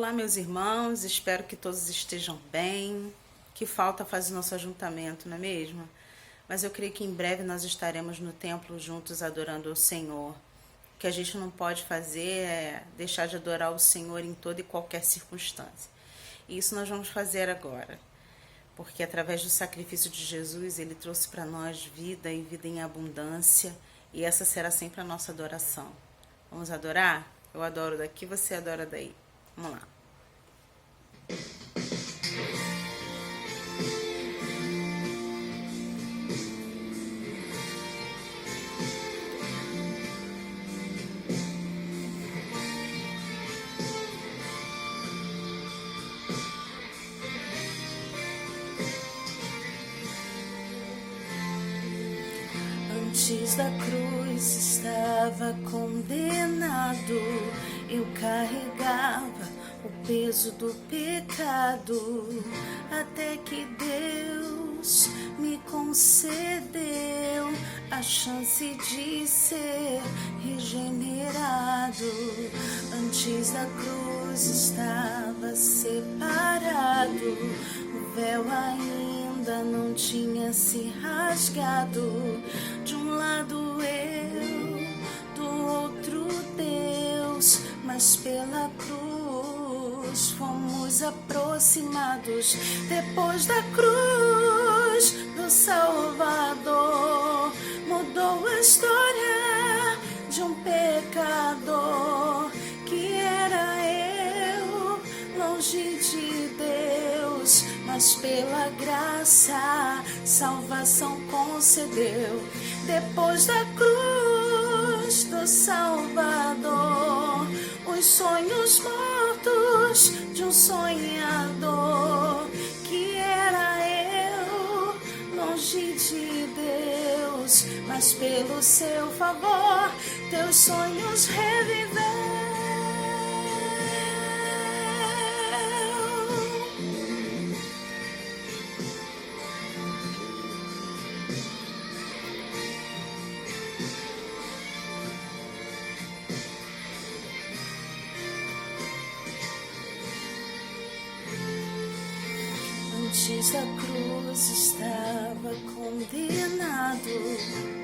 Olá, meus irmãos, espero que todos estejam bem. Que falta fazer nosso ajuntamento, não é mesmo? Mas eu creio que em breve nós estaremos no templo juntos adorando o Senhor. O que a gente não pode fazer é deixar de adorar o Senhor em toda e qualquer circunstância. E isso nós vamos fazer agora, porque através do sacrifício de Jesus, Ele trouxe para nós vida e vida em abundância, e essa será sempre a nossa adoração. Vamos adorar? Eu adoro daqui, você adora daí. Vamos lá. Antes da cruz estava condenado, eu carregava o peso do pecado, até que Deus me concedeu a chance de ser regenerado. Antes da cruz estava separado, o véu ainda não tinha se rasgado. De um lado eu, do outro Deus, mas pela cruz fomos aproximados. Depois da cruz do Salvador, mudou a história de um pecador que era eu, longe de Deus, mas pela graça salvação concedeu. Depois da cruz do Salvador, os sonhos mortos de um sonhador que era eu, longe de Deus, mas pelo seu favor teus sonhos reviveu. Antes da cruz estava condenado,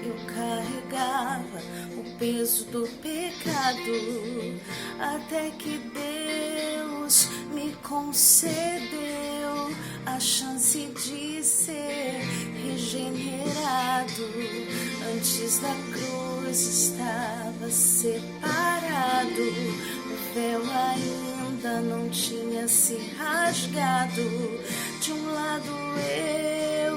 eu carregava o peso do pecado, até que Deus me concedeu a chance de ser regenerado. Antes da cruz estava separado, o véu ainda não tinha se rasgado. De um lado eu,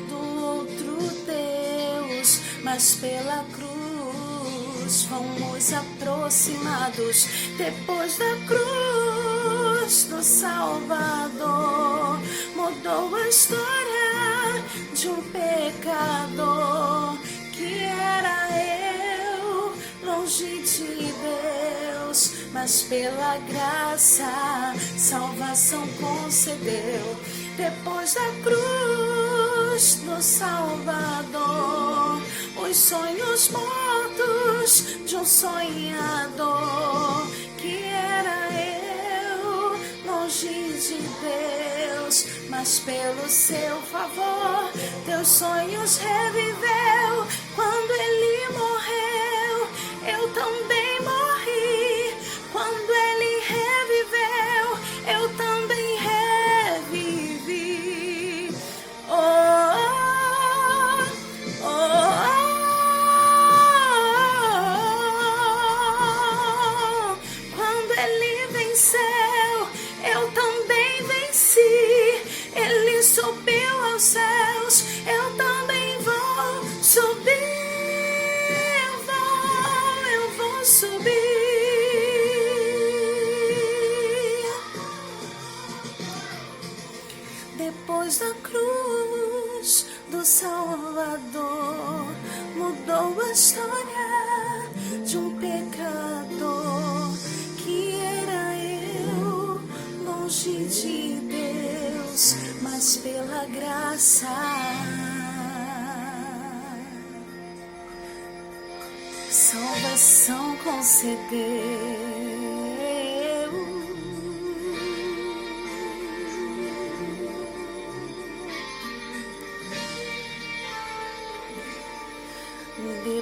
do outro Deus, mas pela cruz fomos aproximados. Depois da cruz do Salvador, mudou a história de um pecador que era eu, longe de Deus, mas pela graça salvação concedeu. Depois da cruz do Salvador, os sonhos mortos de um sonhador que era eu, longe de Deus, mas pelo seu favor teus sonhos reviveu. Quando ele morreu, eu também morri. Quando ele reviveu, eu também revivi. Oh, oh, oh, oh. Quando ele venceu, eu também venci. Ele subiu aos céus, eu também vou subir. Eu vou subir. Depois da cruz do Salvador, mudou a história de um pecador que era eu, longe de Deus, mas pela graça salvação concedeu.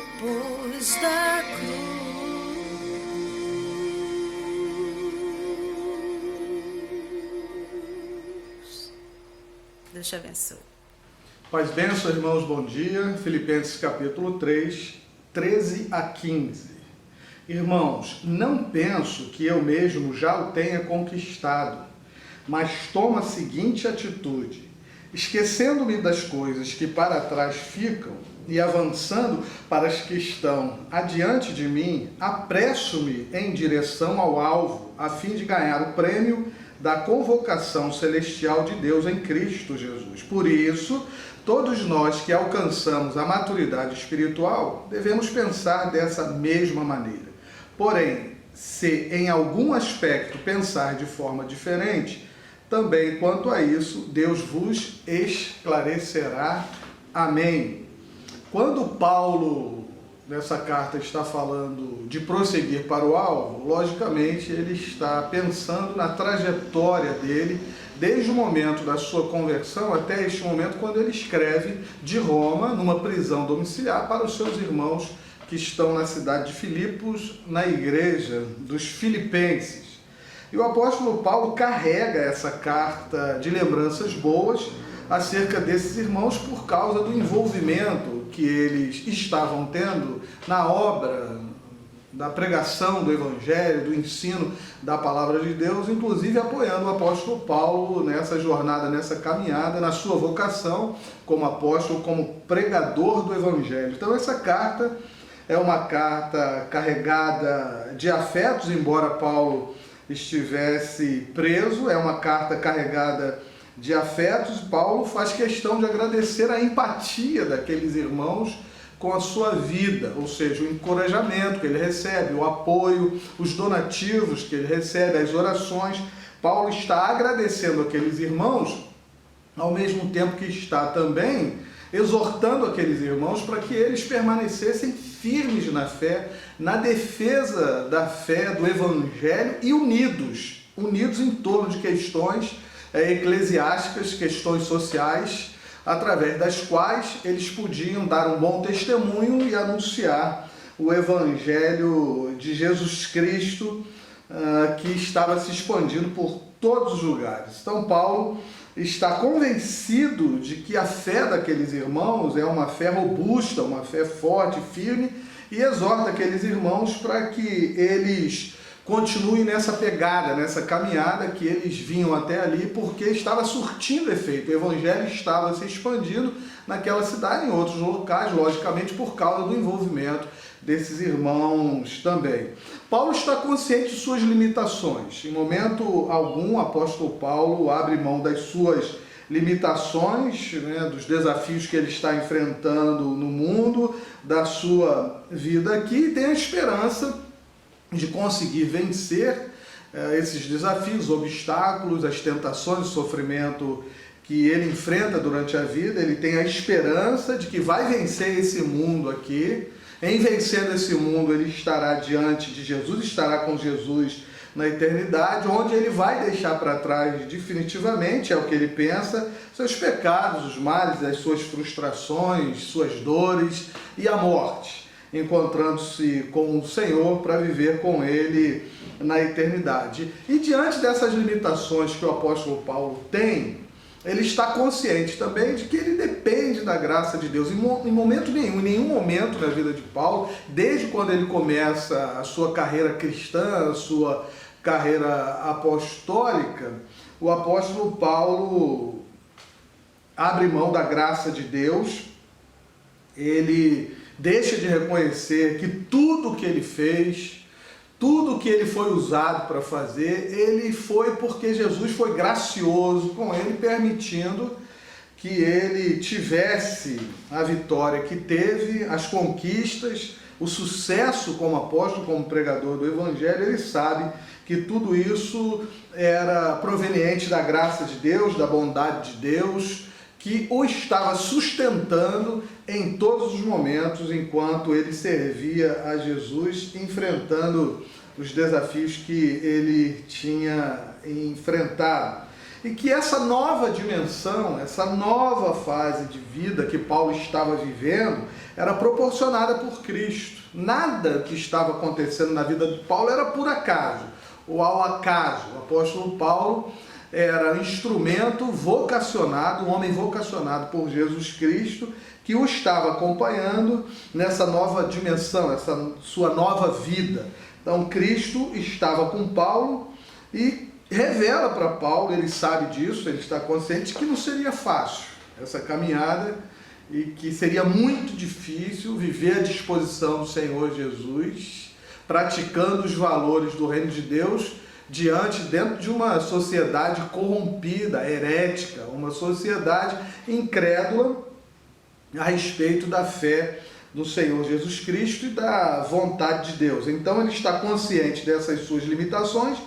depois da cruz. Deus te abençoe. Paz, bênção, irmãos, bom dia. Filipenses capítulo 3, 13 a 15. Irmãos, não penso que eu mesmo já o tenha conquistado, mas tomo a seguinte atitude: esquecendo-me das coisas que para trás ficam e avançando para as que estão adiante de mim, apresso-me em direção ao alvo, a fim de ganhar o prêmio da convocação celestial de Deus em Cristo Jesus. Por isso, todos nós que alcançamos a maturidade espiritual devemos pensar dessa mesma maneira. Porém, se em algum aspecto pensar de forma diferente, também quanto a isso, Deus vos esclarecerá. Amém. Quando Paulo, nessa carta, está falando de prosseguir para o alvo, logicamente ele está pensando na trajetória dele, desde o momento da sua conversão até este momento, quando ele escreve de Roma, numa prisão domiciliar, para os seus irmãos que estão na cidade de Filipos, na igreja dos filipenses. E o apóstolo Paulo carrega essa carta de lembranças boas acerca desses irmãos por causa do envolvimento que eles estavam tendo na obra da pregação do Evangelho, do ensino da Palavra de Deus, inclusive apoiando o apóstolo Paulo nessa jornada, nessa caminhada, na sua vocação como apóstolo, como pregador do Evangelho. Então essa carta é uma carta carregada de afetos, embora Paulo estivesse preso, é uma carta carregada de afetos. Paulo faz questão de agradecer a empatia daqueles irmãos com a sua vida, ou seja, o encorajamento que ele recebe, o apoio, os donativos que ele recebe, as orações. Paulo está agradecendo aqueles irmãos, ao mesmo tempo que está também exortando aqueles irmãos para que eles permanecessem firmes na fé, na defesa da fé, do Evangelho, e unidos em torno de questões eclesiásticas, questões sociais, através das quais eles podiam dar um bom testemunho e anunciar o Evangelho de Jesus Cristo, que estava se expandindo por todos os lugares. Então Paulo está convencido de que a fé daqueles irmãos é uma fé robusta, uma fé forte, firme, e exorta aqueles irmãos para que eles continuem nessa pegada, nessa caminhada que eles vinham até ali, porque estava surtindo efeito. O Evangelho estava se expandindo naquela cidade, em outros locais, logicamente por causa do envolvimento desses irmãos também. Paulo está consciente de suas limitações. Em momento algum, o apóstolo Paulo abre mão das suas limitações, dos desafios que ele está enfrentando no mundo, da sua vida aqui, e tem a esperança de conseguir vencer esses desafios, obstáculos, as tentações, o sofrimento que ele enfrenta durante a vida. Ele tem a esperança de que vai vencer esse mundo aqui. Em vencendo esse mundo, ele estará diante de Jesus, estará com Jesus na eternidade, onde ele vai deixar para trás definitivamente, é o que ele pensa, seus pecados, os males, as suas frustrações, suas dores e a morte, encontrando-se com o Senhor para viver com ele na eternidade. E diante dessas limitações que o apóstolo Paulo tem, ele está consciente também de que ele depende da graça de Deus. Em momento nenhum, em nenhum momento na vida de Paulo, desde quando ele começa a sua carreira cristã, a sua carreira apostólica, o apóstolo Paulo abre mão da graça de Deus. Ele deixa de reconhecer que tudo que ele fez, tudo que ele foi usado para fazer, ele foi porque Jesus foi gracioso com ele, permitindo que ele tivesse a vitória que teve, as conquistas, o sucesso como apóstolo, como pregador do Evangelho. Ele sabe que tudo isso era proveniente da graça de Deus, da bondade de Deus, que o estava sustentando em todos os momentos enquanto ele servia a Jesus, enfrentando os desafios que ele tinha enfrentado. e que essa nova dimensão, essa nova fase de vida que Paulo estava vivendo, era proporcionada por Cristo. Nada que estava acontecendo na vida de Paulo era por acaso, ou ao acaso. O apóstolo Paulo era instrumento vocacionado, um homem vocacionado por Jesus Cristo, que o estava acompanhando nessa nova dimensão, essa sua nova vida. Então Cristo estava com Paulo e revela para Paulo, ele sabe disso, ele está consciente que não seria fácil essa caminhada e que seria muito difícil viver à disposição do Senhor Jesus, praticando os valores do reino de Deus dentro de uma sociedade corrompida, herética, uma sociedade incrédula a respeito da fé no Senhor Jesus Cristo e da vontade de Deus. Então ele está consciente dessas suas limitações,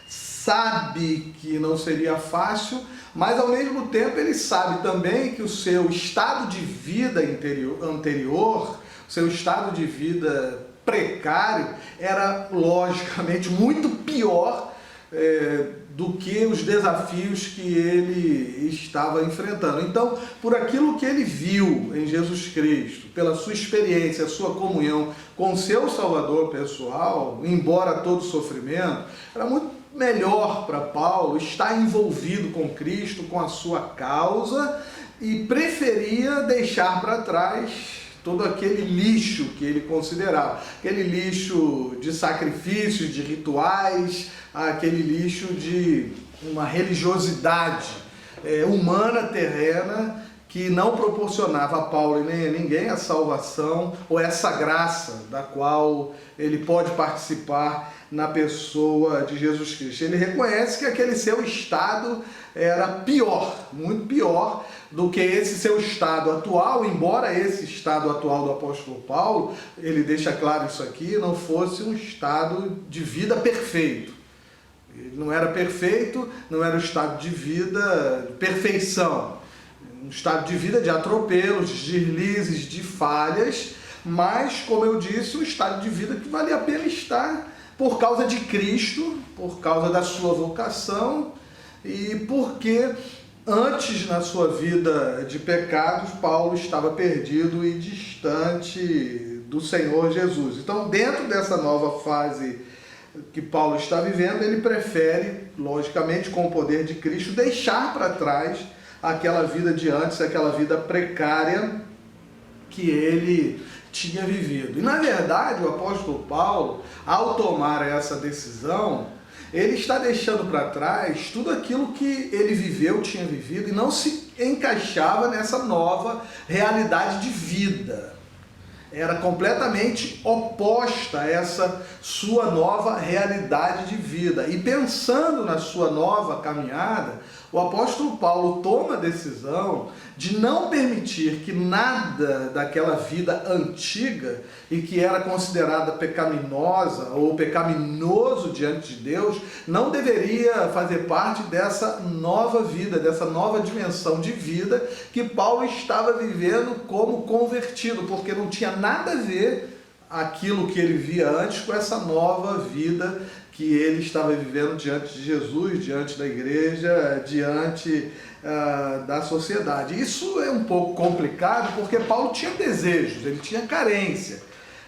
sabe que não seria fácil, mas ao mesmo tempo ele sabe também que o seu estado de vida anterior, o seu estado de vida precário, era logicamente muito pior do que os desafios que ele estava enfrentando. Então, por aquilo que ele viu em Jesus Cristo, pela sua experiência, a sua comunhão com o seu Salvador pessoal, embora todo sofrimento, era muito melhor para Paulo estar envolvido com Cristo, com a sua causa, e preferia deixar para trás todo aquele lixo que ele considerava, aquele lixo de sacrifícios, de rituais, aquele lixo de uma religiosidade humana, terrena, que não proporcionava a Paulo e nem a ninguém a salvação ou essa graça da qual ele pode participar na pessoa de Jesus Cristo. Ele reconhece que aquele seu estado era pior, muito pior do que esse seu estado atual, embora esse estado atual do apóstolo Paulo, ele deixa claro isso aqui, não fosse um estado de vida perfeito. Ele não era perfeito, não era um estado de vida de perfeição, um estado de vida de atropelos, de deslizes, de falhas, mas, como eu disse, um estado de vida que vale a pena estar por causa de Cristo, por causa da sua vocação e porque antes, na sua vida de pecados, Paulo estava perdido e distante do Senhor Jesus. Então, dentro dessa nova fase que Paulo está vivendo, ele prefere, logicamente, com o poder de Cristo, deixar para trás aquela vida de antes, aquela vida precária que ele tinha vivido. E, na verdade, o apóstolo Paulo, ao tomar essa decisão, ele está deixando para trás tudo aquilo que ele viveu, tinha vivido, e não se encaixava nessa nova realidade de vida. Era completamente oposta a essa sua nova realidade de vida. E pensando na sua nova caminhada, o apóstolo Paulo toma a decisão de não permitir que nada daquela vida antiga e que era considerada pecaminosa ou pecaminoso diante de Deus, não deveria fazer parte dessa nova vida, dessa nova dimensão de vida que Paulo estava vivendo como convertido, porque não tinha nada a ver aquilo que ele via antes com essa nova vida que ele estava vivendo diante de Jesus, diante da igreja, diante da sociedade. Isso é um pouco complicado porque Paulo tinha desejos, ele tinha carência,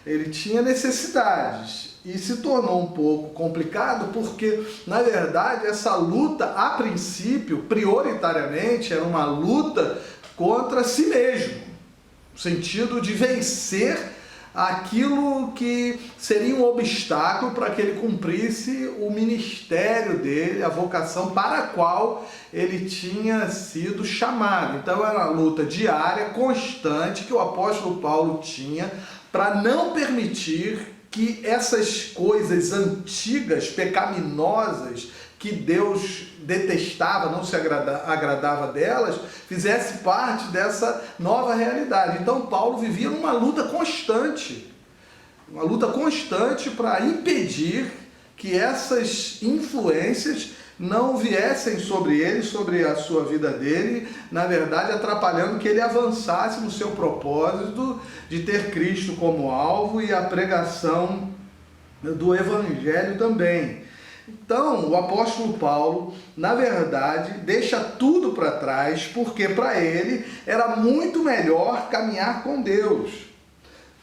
ele tinha necessidades. E se tornou um pouco complicado porque, na verdade, essa luta, a princípio, prioritariamente, era uma luta contra si mesmo, no sentido de vencer aquilo que seria um obstáculo para que ele cumprisse o ministério dele, a vocação para a qual ele tinha sido chamado. Então era uma luta diária, constante, que o apóstolo Paulo tinha para não permitir que essas coisas antigas, pecaminosas, que Deus detestava, não se agradava delas, fizesse parte dessa nova realidade. Então Paulo vivia numa luta constante para impedir que essas influências não viessem sobre ele, sobre a sua vida dele, na verdade atrapalhando que ele avançasse no seu propósito de ter Cristo como alvo e a pregação do Evangelho também. Então, o apóstolo Paulo, na verdade, deixa tudo para trás, porque para ele era muito melhor caminhar com Deus.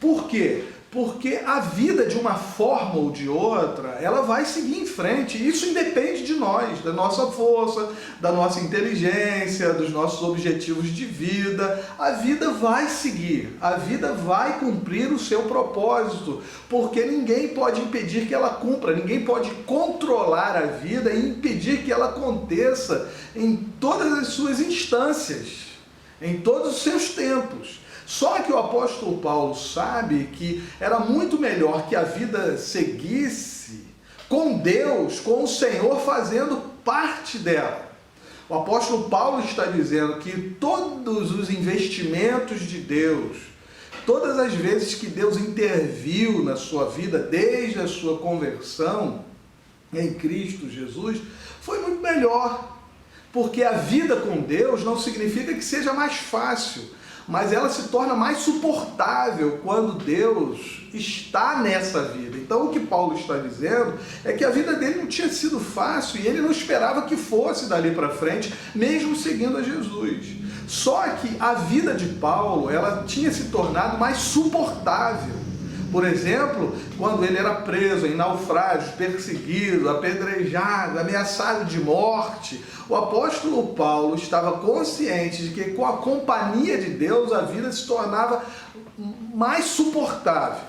Por quê? Porque a vida, de uma forma ou de outra, ela vai seguir em frente. Isso independe de nós, da nossa força, da nossa inteligência, dos nossos objetivos de vida. A vida vai seguir, a vida vai cumprir o seu propósito, porque ninguém pode impedir que ela cumpra, ninguém pode controlar a vida e impedir que ela aconteça em todas as suas instâncias, em todos os seus tempos. Só que o apóstolo Paulo sabe que era muito melhor que a vida seguisse com Deus, com o Senhor fazendo parte dela. O apóstolo Paulo está dizendo que todos os investimentos de Deus, todas as vezes que Deus interviu na sua vida, desde a sua conversão em Cristo Jesus, foi muito melhor. Porque a vida com Deus não significa que seja mais fácil, mas ela se torna mais suportável quando Deus está nessa vida. Então o que Paulo está dizendo é que a vida dele não tinha sido fácil e ele não esperava que fosse dali para frente, mesmo seguindo a Jesus. Só que a vida de Paulo, ela tinha se tornado mais suportável. Por exemplo, quando ele era preso em naufrágios, perseguido, apedrejado, ameaçado de morte, o apóstolo Paulo estava consciente de que com a companhia de Deus a vida se tornava mais suportável.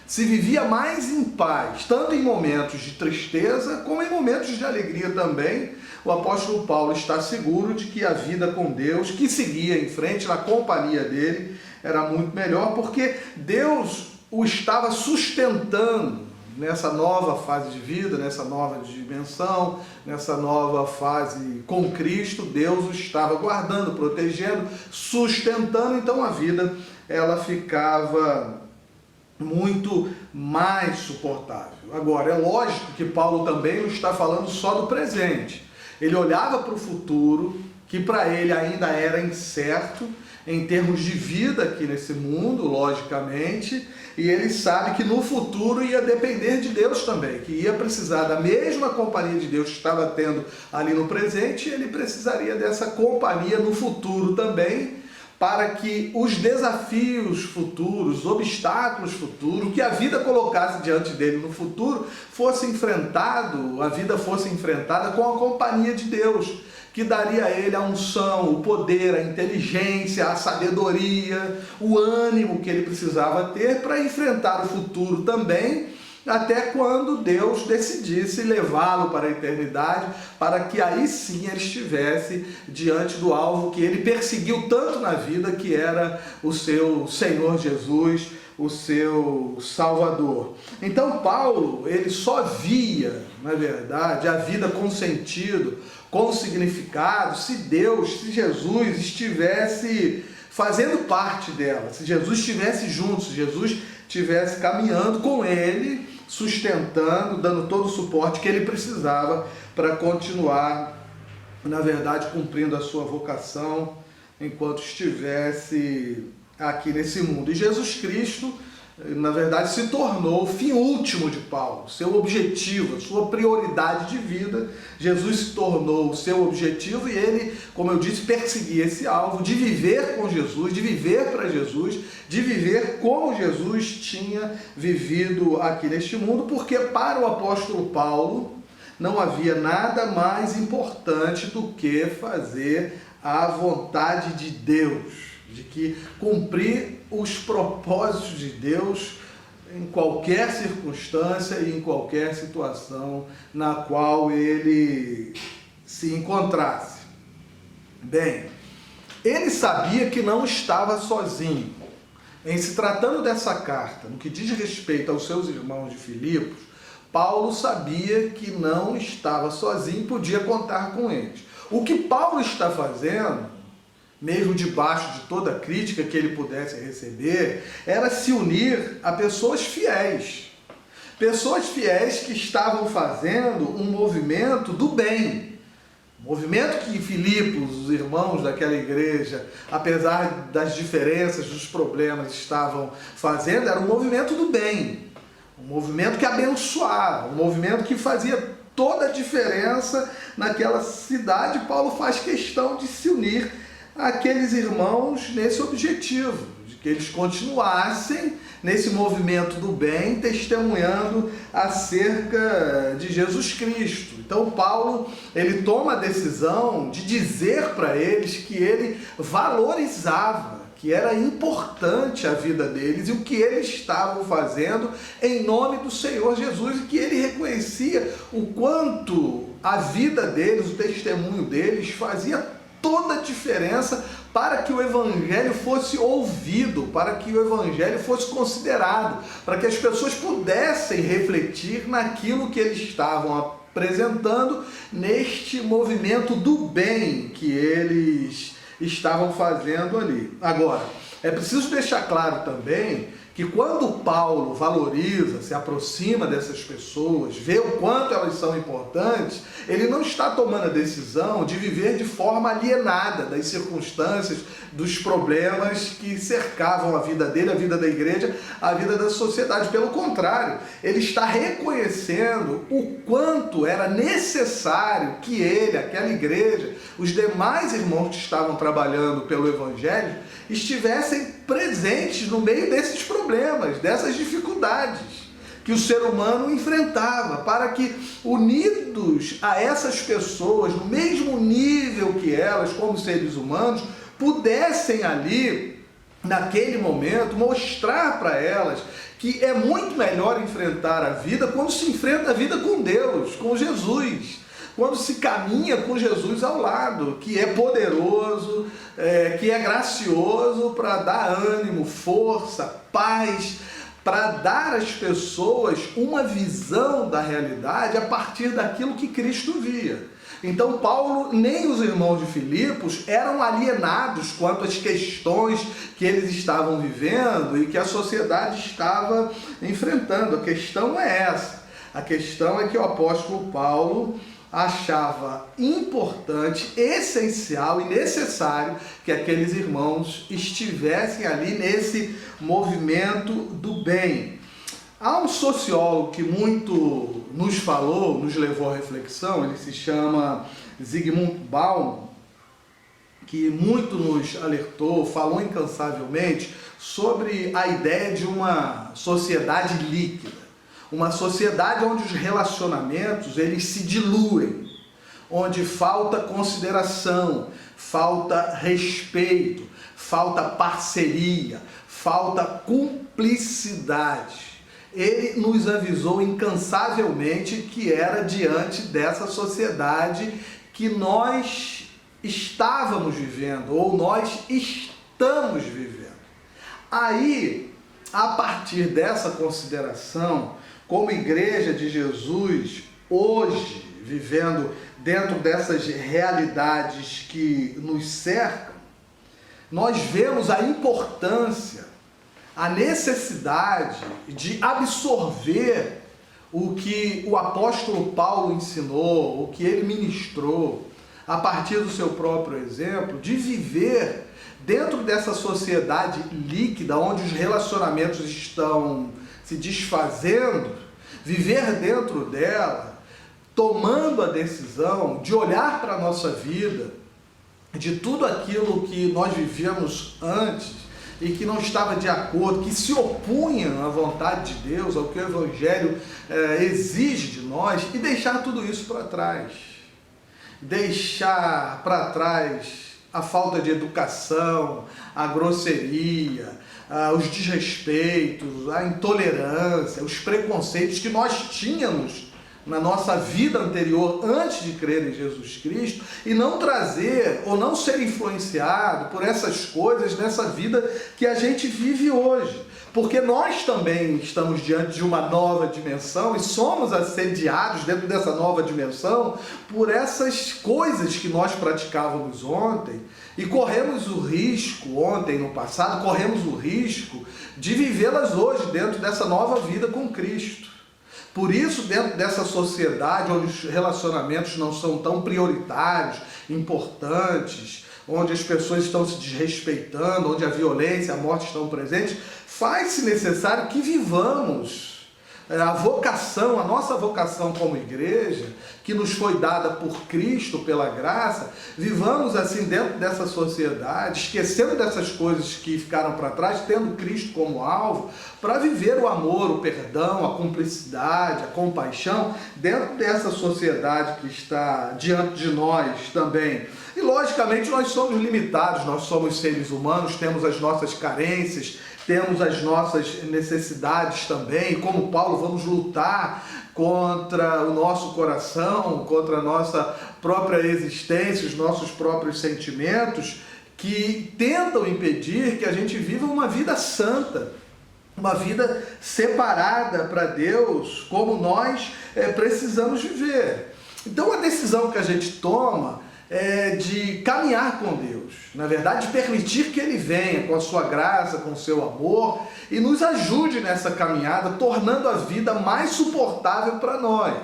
Se vivia mais em paz, tanto em momentos de tristeza como em momentos de alegria também. O apóstolo Paulo está seguro de que a vida com Deus, que seguia em frente na companhia dele, era muito melhor, porque Deus o estava sustentando nessa nova fase de vida, nessa nova dimensão, nessa nova fase com Cristo. Deus o estava guardando, protegendo, sustentando. Então a vida, ela ficava muito mais suportável. Agora, é lógico que Paulo também não está falando só do presente. Ele olhava para o futuro, que para ele ainda era incerto, em termos de vida aqui nesse mundo, logicamente, e ele sabe que no futuro ia depender de Deus também, que ia precisar da mesma companhia de Deus que estava tendo ali no presente, e ele precisaria dessa companhia no futuro também, para que os desafios futuros, os obstáculos futuros, que a vida colocasse diante dele no futuro, fosse enfrentado, a vida fosse enfrentada com a companhia de Deus, que daria a ele a unção, o poder, a inteligência, a sabedoria, o ânimo que ele precisava ter para enfrentar o futuro também, até quando Deus decidisse levá-lo para a eternidade, para que aí sim ele estivesse diante do alvo que ele perseguiu tanto na vida, que era o seu Senhor Jesus, o seu Salvador. Então Paulo, ele só via, na verdade, a vida com sentido, com significado, se Deus, se Jesus estivesse fazendo parte dela, se Jesus estivesse junto, se Jesus estivesse caminhando com ele, sustentando, dando todo o suporte que ele precisava para continuar, na verdade, cumprindo a sua vocação enquanto estivesse aqui nesse mundo. E Jesus Cristo, na verdade, se tornou o fim último de Paulo, seu objetivo, a sua prioridade de vida. Jesus se tornou o seu objetivo e ele, como eu disse, perseguia esse alvo de viver com Jesus, de viver para Jesus, de viver como Jesus tinha vivido aqui neste mundo, porque para o apóstolo Paulo não havia nada mais importante do que fazer a vontade de Deus, de que cumprir os propósitos de Deus em qualquer circunstância e em qualquer situação na qual ele se encontrasse. Bem, ele sabia que não estava sozinho. Em se tratando dessa carta, no que diz respeito aos seus irmãos de Filipos, Paulo sabia que não estava sozinho, podia contar com eles. O que Paulo está fazendo, mesmo debaixo de toda a crítica que ele pudesse receber, era se unir a pessoas fiéis. Pessoas fiéis que estavam fazendo um movimento do bem. Movimento que Filipos, os irmãos daquela igreja, apesar das diferenças, dos problemas, estavam fazendo, era um movimento do bem. Um movimento que abençoava, um movimento que fazia toda a diferença naquela cidade. Paulo faz questão de se unir àqueles irmãos nesse objetivo, de que eles continuassem nesse movimento do bem, testemunhando acerca de Jesus Cristo. Então Paulo, ele toma a decisão de dizer para eles que ele valorizava, que era importante a vida deles e o que eles estavam fazendo em nome do Senhor Jesus, e que ele reconhecia o quanto a vida deles, o testemunho deles fazia toda a diferença para que o Evangelho fosse ouvido, para que o Evangelho fosse considerado, para que as pessoas pudessem refletir naquilo que eles estavam apresentando neste movimento do bem que eles estavam fazendo ali. Agora, é preciso deixar claro também que quando Paulo valoriza, se aproxima dessas pessoas, vê o quanto elas são importantes, ele não está tomando a decisão de viver de forma alienada das circunstâncias, dos problemas que cercavam a vida dele, a vida da igreja, a vida da sociedade. Pelo contrário, ele está reconhecendo o quanto era necessário que ele, aquela igreja, os demais irmãos que estavam trabalhando pelo Evangelho, estivessem presentes no meio desses problemas, dessas dificuldades que o ser humano enfrentava, para que, unidos a essas pessoas, no mesmo nível que elas, como seres humanos, pudessem ali, naquele momento, mostrar para elas que é muito melhor enfrentar a vida quando se enfrenta a vida com Deus, com Jesus, quando se caminha com Jesus ao lado, que é poderoso, que é gracioso para dar ânimo, força, paz, para dar às pessoas uma visão da realidade a partir daquilo que Cristo via. Então Paulo, nem os irmãos de Filipos eram alienados quanto às questões que eles estavam vivendo e que a sociedade estava enfrentando. A questão é essa. A questão é que o apóstolo Paulo achava importante, essencial e necessário que aqueles irmãos estivessem ali nesse movimento do bem. Há um sociólogo que muito nos falou, nos levou à reflexão, ele se chama Zygmunt Bauman, que muito nos alertou, falou incansavelmente sobre a ideia de uma sociedade líquida. Uma sociedade onde os relacionamentos eles se diluem, onde falta consideração, falta respeito, falta parceria, falta cumplicidade. Ele nos avisou incansavelmente que era diante dessa sociedade que nós estávamos vivendo, ou nós estamos vivendo. Aí, a partir dessa consideração, como igreja de Jesus, hoje, vivendo dentro dessas realidades que nos cercam, nós vemos a importância, a necessidade de absorver o que o apóstolo Paulo ensinou, o que ele ministrou, a partir do seu próprio exemplo, de viver dentro dessa sociedade líquida, onde os relacionamentos estão se desfazendo, viver dentro dela, tomando a decisão de olhar para a nossa vida, de tudo aquilo que nós vivíamos antes e que não estava de acordo, que se opunha à vontade de Deus, ao que o Evangelho exige de nós, e deixar tudo isso para trás. Deixar para trás a falta de educação, a grosseria, os desrespeitos, a intolerância, os preconceitos que nós tínhamos na nossa vida anterior, antes de crer em Jesus Cristo, e não trazer ou não ser influenciado por essas coisas nessa vida que a gente vive hoje. Porque nós também estamos diante de uma nova dimensão e somos assediados dentro dessa nova dimensão por essas coisas que nós praticávamos ontem e corremos o risco, ontem no passado, corremos o risco de vivê-las hoje dentro dessa nova vida com Cristo. Por isso, dentro dessa sociedade onde os relacionamentos não são tão prioritários, importantes, onde as pessoas estão se desrespeitando, onde a violência, a morte estão presentes, faz-se necessário que vivamos a vocação, a nossa vocação como igreja, que nos foi dada por Cristo, pela graça, vivamos assim dentro dessa sociedade, esquecendo dessas coisas que ficaram para trás, tendo Cristo como alvo, para viver o amor, o perdão, a cumplicidade, a compaixão, dentro dessa sociedade que está diante de nós também. E logicamente nós somos limitados, nós somos seres humanos, temos as nossas carências, temos as nossas necessidades também, e como Paulo, vamos lutar contra o nosso coração, contra a nossa própria existência, os nossos próprios sentimentos, que tentam impedir que a gente viva uma vida santa, uma vida separada para Deus, como nós precisamos viver. Então a decisão que a gente toma de caminhar com Deus, na verdade de permitir que Ele venha com a sua graça, com o seu amor e nos ajude nessa caminhada, tornando a vida mais suportável para nós,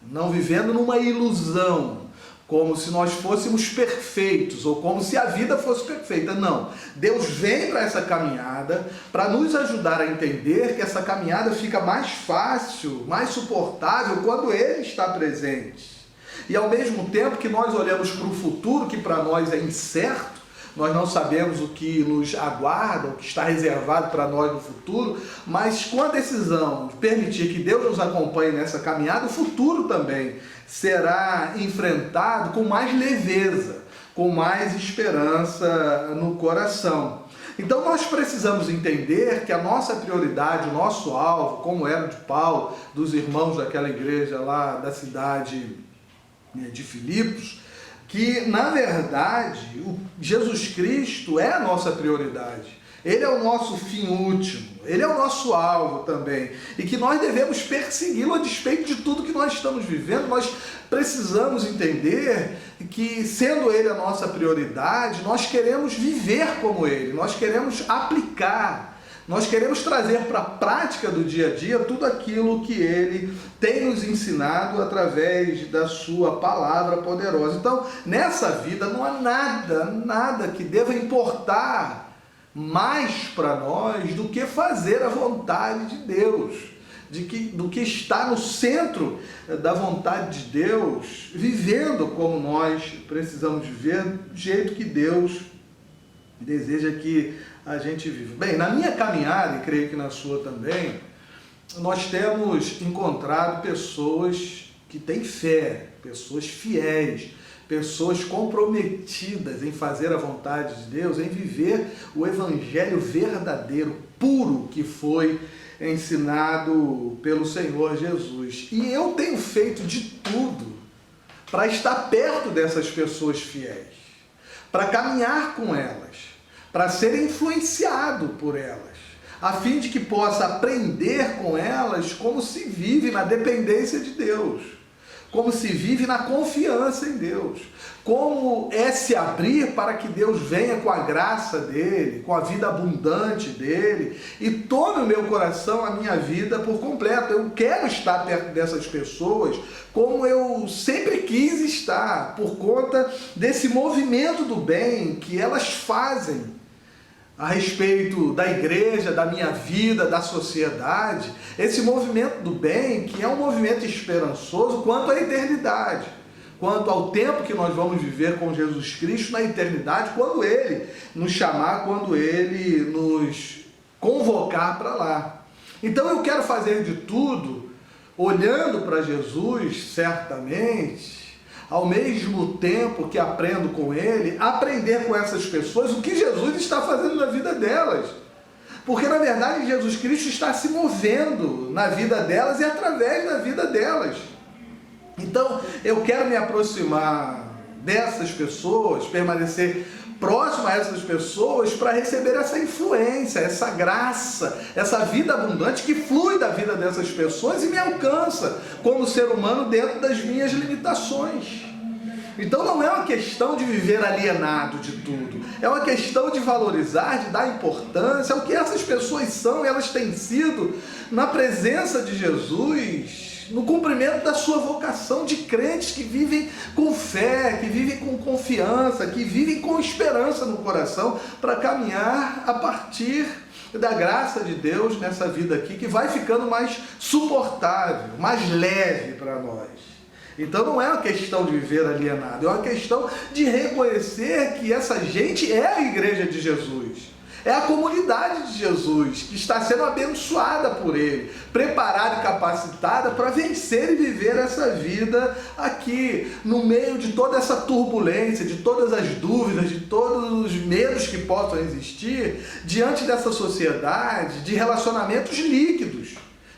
não vivendo numa ilusão, como se nós fôssemos perfeitos ou como se a vida fosse perfeita. Não, Deus vem para essa caminhada para nos ajudar a entender que essa caminhada fica mais fácil, mais suportável quando Ele está presente. E ao mesmo tempo que nós olhamos para o futuro, que para nós é incerto, nós não sabemos o que nos aguarda, o que está reservado para nós no futuro, mas com a decisão de permitir que Deus nos acompanhe nessa caminhada, o futuro também será enfrentado com mais leveza, com mais esperança no coração. Então nós precisamos entender que a nossa prioridade, o nosso alvo, como era de Paulo, dos irmãos daquela igreja lá da cidade de Filipos, que na verdade Jesus Cristo é a nossa prioridade, Ele é o nosso fim último, Ele é o nosso alvo também, e que nós devemos persegui-lo a despeito de tudo que nós estamos vivendo. Nós precisamos entender que, sendo Ele a nossa prioridade, nós queremos viver como Ele, nós queremos aplicar, nós queremos trazer para a prática do dia a dia tudo aquilo que Ele tem nos ensinado através da sua palavra poderosa. Então, nessa vida não há nada que deva importar mais para nós do que fazer a vontade de Deus, do que estar no centro da vontade de Deus, vivendo como nós precisamos viver, do jeito que Deus deseja que a gente vive. Bem, na minha caminhada, e creio que na sua também, nós temos encontrado pessoas que têm fé, pessoas fiéis, pessoas comprometidas em fazer a vontade de Deus, em viver o evangelho verdadeiro, puro, que foi ensinado pelo Senhor Jesus. E eu tenho feito de tudo para estar perto dessas pessoas fiéis, para caminhar com elas, para ser influenciado por elas, a fim de que possa aprender com elas como se vive na dependência de Deus, como se vive na confiança em Deus, como é se abrir para que Deus venha com a graça dEle, com a vida abundante dEle, e tome o meu coração, a minha vida por completo. Eu quero estar perto dessas pessoas como eu sempre quis estar, por conta desse movimento do bem que elas fazem a respeito da igreja, da minha vida, da sociedade, esse movimento do bem, que é um movimento esperançoso quanto à eternidade, quanto ao tempo que nós vamos viver com Jesus Cristo na eternidade, quando Ele nos chamar, quando Ele nos convocar para lá. Então eu quero fazer de tudo, olhando para Jesus, certamente, ao mesmo tempo que aprendo com Ele, aprender com essas pessoas o que Jesus está fazendo na vida delas. Porque, na verdade, Jesus Cristo está se movendo na vida delas e através da vida delas. Então, eu quero me aproximar dessas pessoas, permanecer próximo a essas pessoas para receber essa influência, essa graça, essa vida abundante que flui da vida dessas pessoas e me alcança como ser humano dentro das minhas limitações. Então não é uma questão de viver alienado de tudo, é uma questão de valorizar, de dar importância ao que essas pessoas são, e elas têm sido na presença de Jesus, no cumprimento da sua vocação de crentes que vivem com fé, que vivem com confiança, que vivem com esperança no coração para caminhar a partir da graça de Deus nessa vida aqui, que vai ficando mais suportável, mais leve para nós. Então não é uma questão de viver alienado, é uma questão de reconhecer que essa gente é a igreja de Jesus. É a comunidade de Jesus que está sendo abençoada por Ele, preparada e capacitada para vencer e viver essa vida aqui, no meio de toda essa turbulência, de todas as dúvidas, de todos os medos que possam existir, diante dessa sociedade de relacionamentos líquidos,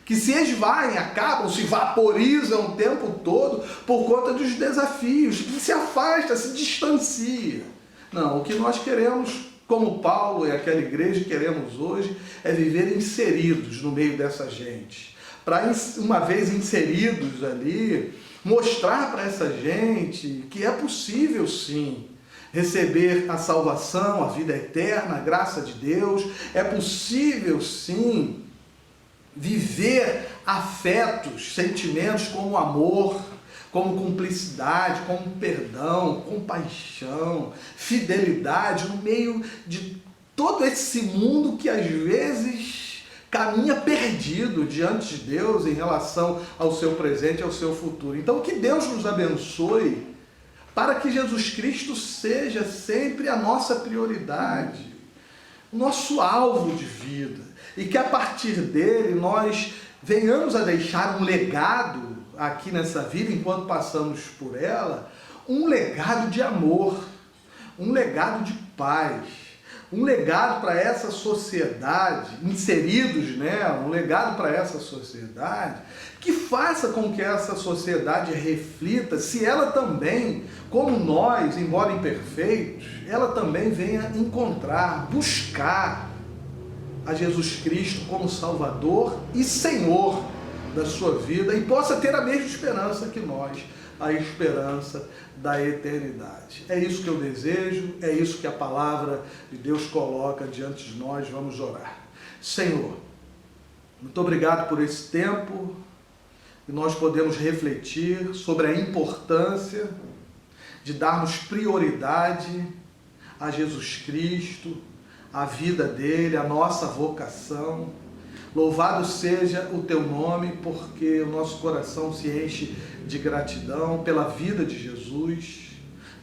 que se esvaem, acabam, se vaporizam o tempo todo por conta dos desafios, que se afasta, se distancia. Não, o que nós queremos, como Paulo e aquela igreja queremos hoje, é viver inseridos no meio dessa gente. Para, uma vez inseridos ali, mostrar para essa gente que é possível sim receber a salvação, a vida eterna, a graça de Deus. É possível sim viver afetos, sentimentos como amor, como cumplicidade, como perdão, compaixão, fidelidade, no meio de todo esse mundo que às vezes caminha perdido diante de Deus em relação ao seu presente e ao seu futuro. Então que Deus nos abençoe para que Jesus Cristo seja sempre a nossa prioridade, o nosso alvo de vida, e que a partir dele nós venhamos a deixar um legado aqui nessa vida, enquanto passamos por ela, um legado de amor, um legado de paz, um legado para essa sociedade, inseridos, um legado para essa sociedade, que faça com que essa sociedade reflita, se ela também, como nós, embora imperfeitos, ela também venha encontrar, buscar a Jesus Cristo como Salvador e Senhor da sua vida, e possa ter a mesma esperança que nós, a esperança da eternidade. É isso que eu desejo, é isso que a palavra de Deus coloca diante de nós. Vamos orar. Senhor, muito obrigado por esse tempo que nós podemos refletir sobre a importância de darmos prioridade a Jesus Cristo, a vida dele, a nossa vocação. Louvado seja o teu nome, porque o nosso coração se enche de gratidão pela vida de Jesus,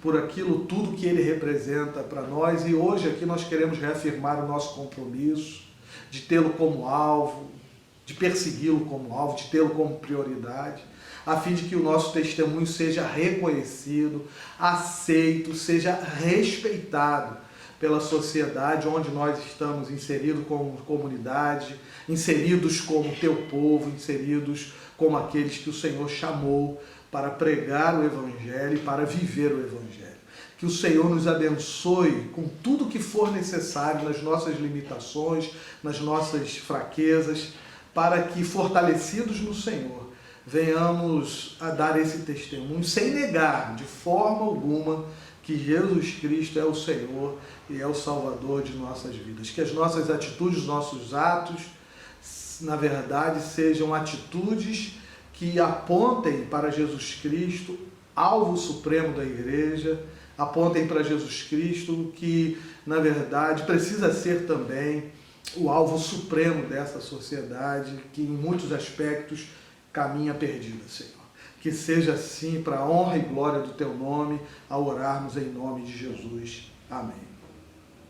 por aquilo tudo que ele representa para nós. E hoje aqui nós queremos reafirmar o nosso compromisso de tê-lo como alvo, de persegui-lo como alvo, de tê-lo como prioridade, a fim de que o nosso testemunho seja reconhecido, aceito, seja respeitado pela sociedade onde nós estamos inseridos como comunidade, inseridos como teu povo, inseridos como aqueles que o Senhor chamou para pregar o Evangelho e para viver o Evangelho. Que o Senhor nos abençoe com tudo que for necessário nas nossas limitações, nas nossas fraquezas, para que, fortalecidos no Senhor, venhamos a dar esse testemunho sem negar de forma alguma que Jesus Cristo é o Senhor e é o Salvador de nossas vidas. Que as nossas atitudes, nossos atos, na verdade, sejam atitudes que apontem para Jesus Cristo, alvo supremo da igreja, apontem para Jesus Cristo, que, na verdade, precisa ser também o alvo supremo dessa sociedade, que em muitos aspectos caminha perdida, Senhor. Que seja assim, para a honra e glória do teu nome, ao orarmos em nome de Jesus. Amém.